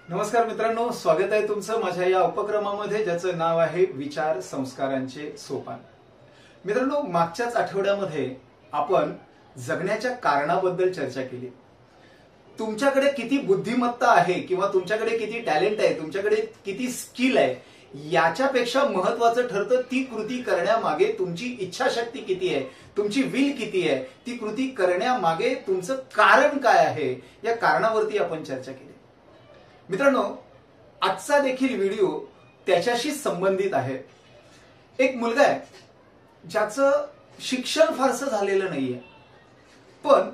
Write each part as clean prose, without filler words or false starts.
नमस्कार मित्रांनो, स्वागत आहे तुमचं माझ्या या उपक्रमामध्ये ज्याचं नाव आहे विचार संस्कारांचे सोपान। मित्रांनो, मागच्याच आठवड्यामध्ये आपण जगण्याच्या कारणाबद्दल चर्चा केली। तुमच्याकडे किती बुद्धिमत्ता आहे किंवा तुमच्याकडे किती टॅलेंट आहे, तुमच्याकडे किती स्किल आहे, याच्यापेक्षा महत्त्वाचं ठरतं ती कृती करण्यामागे तुमची इच्छाशक्ती किती आहे, तुमची विल किती आहे, ती कृती करण्यामागे तुमचं कारण काय आहे, या कारणावरती आपण चर्चा केली। मित्रांनो, आजचा देखील व्हिडिओ त्याच्याशी संबंधित आहे। एक मुलगा आहे ज्याचं शिक्षण फारसं झालेलं नाहीये, पण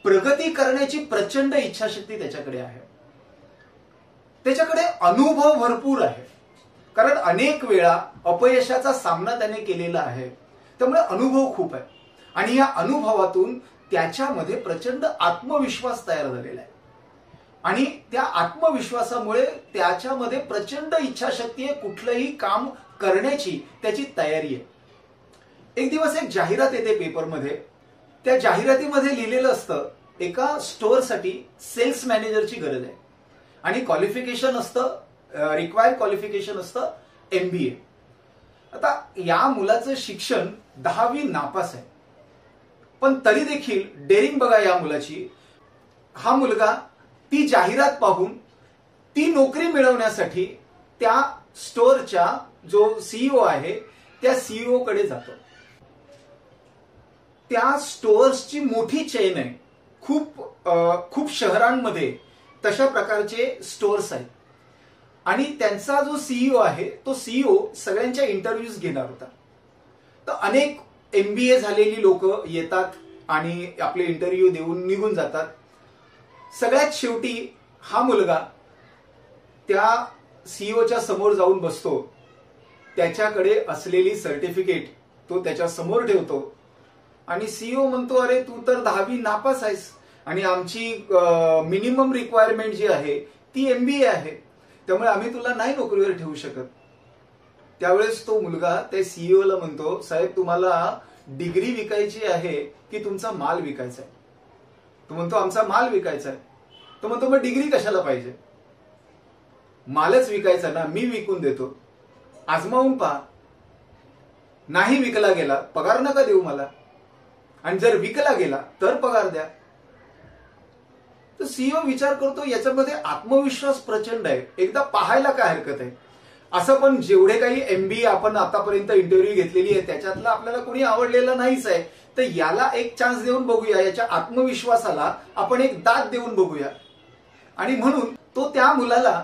प्रगती करण्याची प्रचंड इच्छाशक्ती त्याच्याकडे आहे। त्याच्याकडे अनुभव भरपूर आहे, कारण अनेक वेळा अपयशाचा सामना त्याने केलेला आहे, त्यामुळे अनुभव खूप आहे आणि या अनुभवातून त्याच्यामध्ये प्रचंड आत्मविश्वास तयार झालेला आहे आणि त्या आत्मविश्वासामुळे त्याच्यामध्ये प्रचंड इच्छाशक्ती आहे, कुठलंही काम करण्याची त्याची तयारी आहे। एक दिवस एक जाहिरात येते पेपरमध्ये। त्या जाहिरातीमध्ये लिहिलेलं असतं एका स्टोअरसाठी सेल्स मॅनेजरची गरज आहे आणि क्वालिफिकेशन असतं, रिक्वायर्ड क्वालिफिकेशन असतं MBA। आता या मुलाचं शिक्षण 10वी नापास आहे, पण तरी देखील डेअरिंग बघा या मुलाची। हा मुलगा ती जाहिरात पाहून ती नोकरी मिळवण्यासाठी त्या स्टोअरच्या जो CEO आहे त्या CEO कडे जातो। त्या स्टोअर्सची मोठी चेन आहे, खूप शहरांमध्ये तशा प्रकारचे स्टोअर्स आहेत आणि त्यांचा जो CEO आहे तो CEO सगळ्यांच्या इंटरव्ह्यूज घेणार होता। तर अनेक MBA झालेली लोक येतात आणि आपले इंटरव्ह्यू देऊन निघून जातात। सगळ्यात शेवटी हा मुलगा त्या CEOच्या समोर जाऊन बसतो, त्याच्याकडे असलेली सर्टिफिकेट तो त्याच्या समोर ठेवतो आणि CEO म्हणतो, अरे तू तर 10वी नापास आहेस आणि आमची मिनिमम रिक्वायरमेंट जी आहे ती MBA आहे, त्यामुळे आम्ही तुला नाही नोकरीवर ठेवू शकत। त्यावेळेस तो मुलगा त्या CEOला म्हणतो, साहेब तुम्हाला डिग्री विकायची आहे की तुमचा माल विकायचा आहे? तो म्हणतो, आमचा माल विकायचा आहे। तो म्हणतो, मग डिग्री कशाला पाहिजे? मालच विकायचा ना, मी विकून देतो, आजमावून पहा। नाही विकला गेला पगार नका देऊ मला, आणि जर विकला गेला तर पगार द्या। तर CEO विचार करतो, याच्यामध्ये आत्मविश्वास प्रचंड आहे, एकदा पाहायला काय हरकत आहे। असं पण जेवढे काही MBA आपण आतापर्यंत इंटरव्ह्यू घेतलेली आहे त्याच्यातलं आपल्याला कोणी आवडलेलं नाहीच आहे, तर याला एक चान्स देऊन बघूया, याच्या आत्मविश्वासाला आपण एक दाद देऊन बघूया। आणि म्हणून तो त्या मुलाला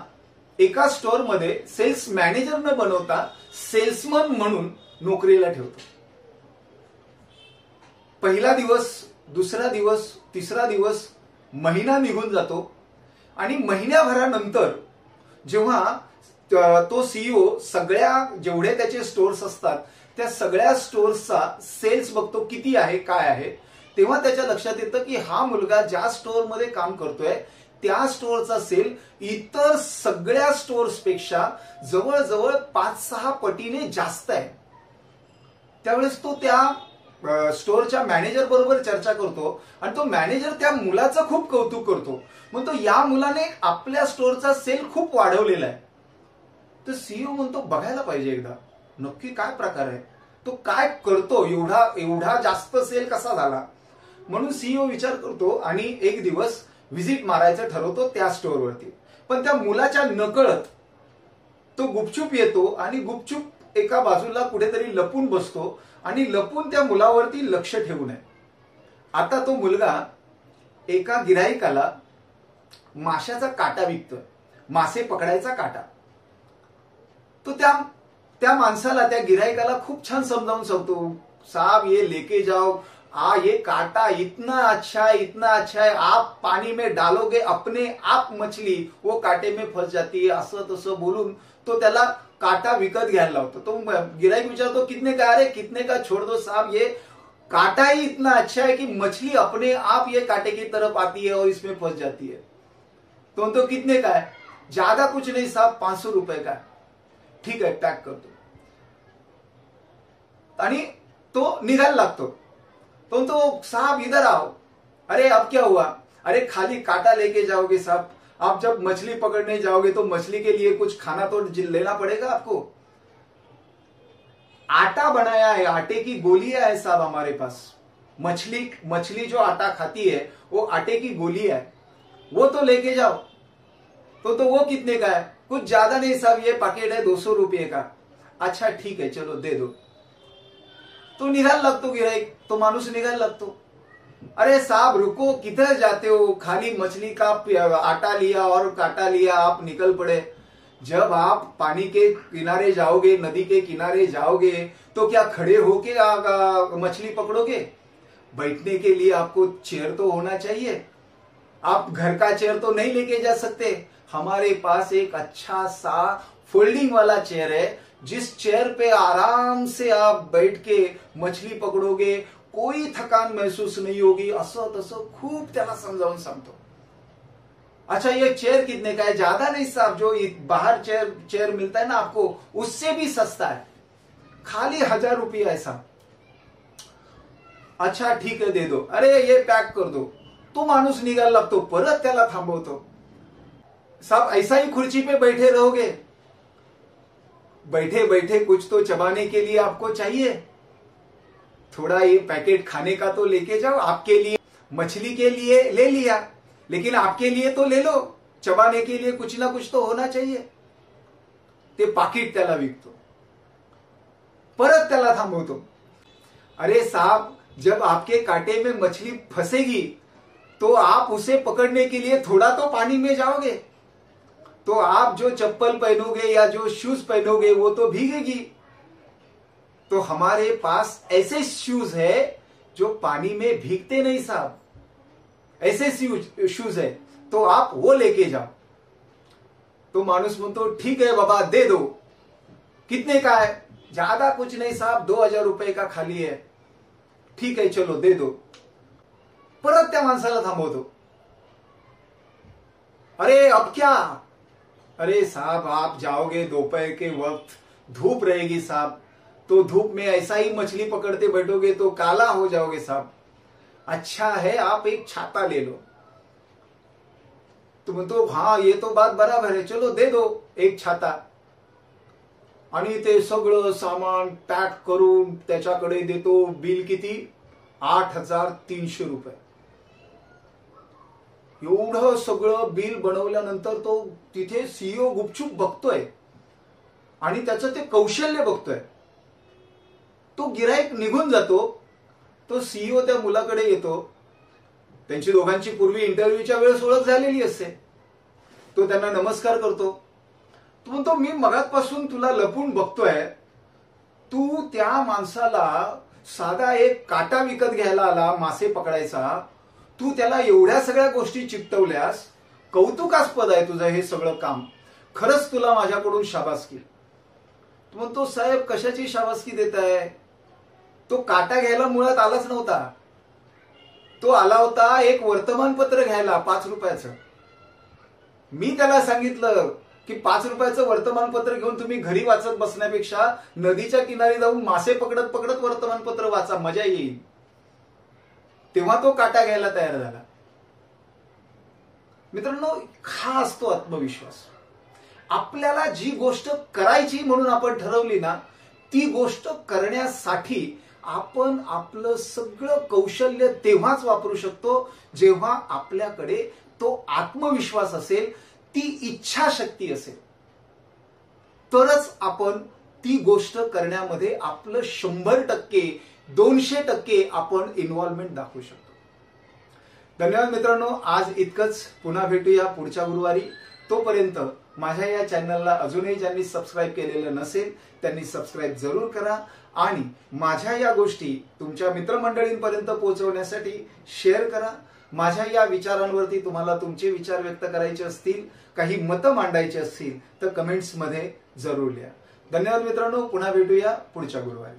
एका स्टोअर मध्ये सेल्स मॅनेजर न बनवता सेल्समन म्हणून नोकरीला ठेवतो। पहिला दिवस, दुसरा दिवस, तिसरा दिवस, महिना निघून जातो आणि महिन्याभरानंतर जेव्हा तो CEO सगळ्या जेवढे त्याचे स्टोअर्स असतात त्या सगळ्या स्टोअर्सचा सेल्स बघतो किती आहे काय आहे, तेव्हा त्याच्या लक्षात येतं की हा मुलगा ज्या स्टोअरमध्ये काम करतोय त्या स्टोअरचा सेल इतर सगळ्या स्टोअर्स पेक्षा जवळजवळ 5-6 पटीने जास्त आहे। त्यावेळेस तो त्या स्टोअरच्या मॅनेजर बरोबर चर्चा करतो आणि तो मॅनेजर त्या मुलाचं खूप कौतुक करतो, म्हणतो या मुलाने आपल्या स्टोअरचा सेल खूप वाढवलेला आहे। तर CEO म्हणतो, बघायला पाहिजे एकदा नक्की काय प्रकार आहे, तो काय करतो, एवढा जास्त सेल कसा झाला। म्हणून CEO विचार करतो आणि एक दिवस व्हिजिट मारायचं ठरवतो त्या स्टोअरवरती। पण त्या मुलाच्या नकळत तो गुपचूप येतो आणि गुपचूप एका बाजूला कुठेतरी लपून बसतो आणि लपून त्या मुलावरती लक्ष ठेवून आहे। आता तो मुलगा एका गिराईकाला माशाचा काटा विकतोय, मासे पकडायचा काटा। तो त्या माणसाला, त्या गिराईकाला खूप छान समजावून सांगतो, साहब ये लेके जाओ, ये काटा इतना अच्छा है, आप पानी में डालोगे अपने आप मछली वो काटे में फंस जाती है। असं तसं बोलून तो त्याला काटा विकत घ्यायला लावतो। तो गिराईक विचारतो, कितने का? अरे कितने का छोड़ दो साहब, ये काटा ही इतना अच्छा है कि मछली अपने आप ये काटे की तरफ आती है और इसमें फंस जाती है। तो कितने का है? ज्यादा कुछ नहीं साहब, 500 रुपए का है। ठीक है, पैक करतो। आणि तो निघायला लागतो। तो साहब इधर आओ। अरे अब क्या हुआ? अरे खाली काटा लेके जाओगे साहब, आप जब मछली पकड़ने जाओगे तो मछली के लिए कुछ खाना तो लेना पड़ेगा आपको। आटा बनाया है, आटे की गोलियां है साहब हमारे पास। मछली जो आटा खाती है वो आटे की गोली है, वो तो लेके जाओ। तो वो कितने का है? कुछ ज्यादा नहीं साहब, ये पैकेट है 200 रुपये का। अच्छा ठीक है चलो दे दो। तो निघाल लागतो गिराईक, तो माणूस निघाल लागतो। अरे साहब रुको, किधर जाते हो? खाली मछली का आटा लिया और काटा लिया, आप निकल पड़े। जब आप पानी के किनारे जाओगे, नदी के किनारे जाओगे, तो क्या खड़े होके मछली पकड़ोगे? बैठने के लिए आपको चेयर तो होना चाहिए। आप घर का चेयर तो नहीं लेके जा सकते। हमारे पास एक अच्छा सा फोल्डिंग वाला चेयर है, जिस चेयर पे आराम से आप बैठ के मछली पकड़ोगे, कोई थकान महसूस नहीं होगी। असं तसं खूब त्याला समजावून सांगतो। अच्छा ये चेयर कितने का है? ज्यादा नहीं साहब, जो बाहर चेयर मिलता है ना आपको, उससे भी सस्ता है, खाली 1000 रुपया है साहब। अच्छा ठीक है दे दो। अरे ये पैक कर दो। तो माणूस निघायला लागतो, परत त्याला थांबवतो। साहब ऐसा ही खुर्ची पे बैठे रहोगे? बैठे बैठे कुछ तो चबाने के लिए आपको चाहिए। थोड़ा ये पैकेट खाने का तो लेके जाओ। आपके लिए, मछली के लिए ले लिया, लेकिन आपके लिए तो ले लो। चबाने के लिए कुछ ना कुछ तो होना चाहिए। ते पाकिट त्याला विकतो, परत त्याला थांबवतो। अरे साहब जब आपके कांटे में मछली फंसेगी तो आप उसे पकड़ने के लिए थोड़ा तो पानी में जाओगे। तो आप जो चप्पल पहनोगे या जो शूज पहनोगे वो तो भीगेगी। तो हमारे पास ऐसे शूज है जो पानी में भीगते नहीं साहब, ऐसे शूज है, तो आप वो लेके जाओ। तो मानुस म्हणतो ठीक है बाबा दे दो। कितने का है? ज्यादा कुछ नहीं साहब, 2000 रुपये का खाली है। ठीक है चलो दे दो। परत त्या माणसाला थांबवतो। अरे अब क्या? अरे साहब आप जाओगे दोपहर के वक्त, धूप रहेगी साहब, तो धूप में ऐसा ही मछली पकड़ते बैठोगे तो काला हो जाओगे साहब। अच्छा है आप एक छाता ले लो। तुम तो हाँ ये तो बात बराबर है, चलो दे दो एक छाता। आणि ते सगळं सामान पॅक करून त्याच्याकडे देतो। बिल किती? 8300 रुपये। एवढं सगळं बिल बनवल्यानंतर तो तिथे सीईओ गुपचूप बघतोय आणि त्याचं ते कौशल्य बघतोय। तो गिराईक निघून जातो। तो सीईओ त्या मुलाकडे येतो। त्यांची दोघांची पूर्वी इंटरव्ह्यूच्या वेळेस ओळख झालेली असते। तो त्यांना नमस्कार करतो। तो म्हणतो मी मगाचपासून तुला लपून बघतोय, तू त्या माणसाला साधा एक काटा विकत घ्यायला आला मासे पकडायचा, तू त्याला एवढ्या सगळ्या गोष्टी चिकटवल्यास। कौतुकास्पद आहे तुझं हे सगळं काम, खरंच तुला माझ्याकडून शाबासकी। तो म्हणतो साहेब कशाची शाबासकी देताय? तो काटा घ्यायला मुळात आलाच नव्हता। तो आला होता एक वर्तमानपत्र घ्यायला 5 रुपयाचं। मी त्याला सांगितलं की 5 रुपयाचं वर्तमानपत्र घेऊन तुम्ही घरी वाचत बसण्यापेक्षा नदीच्या किनारी जाऊन मासे पकडत पकडत वर्तमानपत्र वाचा, मजा येईल। तेव्हा तो काटा घ्यायला तयार झाला। मित्रांनो हा असतो आत्मविश्वास। आपल्याला जी गोष्ट करायची म्हणून आपण ठरवली ना, ती गोष्ट करण्यासाठी आपण आपलं सगळं कौशल्य तेव्हाच वापरू शकतो जेव्हा आपल्याकडे तो आत्मविश्वास असेल, ती इच्छाशक्ती असेल, तरच आपण ती गोष्ट करण्यामध्ये आपलं 100%, 200% आपण इन्व्हॉल्वमेंट दाखवू शकतो। धन्यवाद मित्रांनो, आज इतकंच। पुन्हा भेटूया पुढच्या गुरुवारी। तोपर्यंत माझ्या या चॅनलला अजूनही ज्यांनी सबस्क्राईब केलेलं नसेल त्यांनी सबस्क्राईब जरूर करा आणि माझ्या या गोष्टी तुमच्या मित्रमंडळींपर्यंत पोहोचवण्यासाठी शेअर करा। माझ्या या विचारांवरती तुम्हाला तुमचे विचार व्यक्त करायचे असतील, काही मतं मांडायची असतील तर कमेंट्स मध्ये जरूर लिहा। धन्यवाद मित्रांनो, पुन्हा भेटूया पुढच्या गुरुवारी।